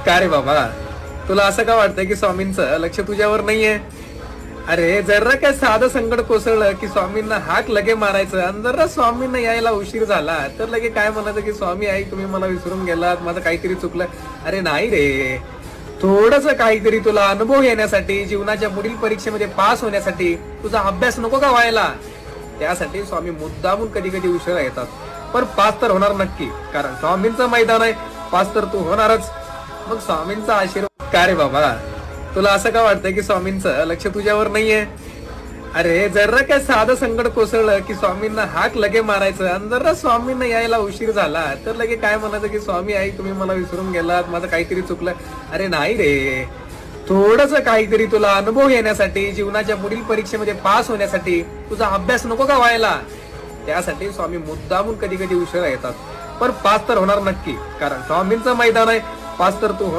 का रे बाबा, तुला असं का वाटतंय की स्वामींचं लक्ष तुझ्यावर नाहीये? अरे जरा काय साधं संकट कोसळलं की स्वामींना हाक लगे मारायचं, आणि जरा स्वामींना यायला उशीर झाला तर लगे काय म्हणायचं की स्वामी आई तुम्ही मला विसरून गेलात, माझं काहीतरी चुकलं. अरे नाही रे, थोडस काहीतरी तुला अनुभव येण्यासाठी, जीवनाच्या पुढील परीक्षेमध्ये पास होण्यासाठी तुझा अभ्यास नको का व्हायला, त्यासाठी स्वामी मुद्दामून कधी कधी उशिरा येतात. पण पास तर होणार नक्की, कारण स्वामींचं मैदान आहे, पास तर तू होणारच. मग स्वामींचा आशीर्वाद. का रे बाबा, तुला असं का वाटतंय की स्वामींचं लक्ष तुझ्यावर नाहीये? अरे जरा काय साधं संकट कोसळलं की स्वामींना हाक लगे मारायचं, आणि जरा स्वामींना यायला उशीर झाला तर लगे काय म्हणायचं की स्वामी आई तुम्ही मला विसरून गेलात, माझं काहीतरी चुकलं. अरे नाही रे, थोडस काहीतरी तुला अनुभव येण्यासाठी, जीवनाच्या पुढील परीक्षेमध्ये पास होण्यासाठी तुझा अभ्यास नको का व्हायला, त्यासाठी स्वामी मुद्दामून कधी कधी उशिरा येतात. पण पास तर होणार नक्की, कारण स्वामींचं मैदान आहे, पास तर तू होणार.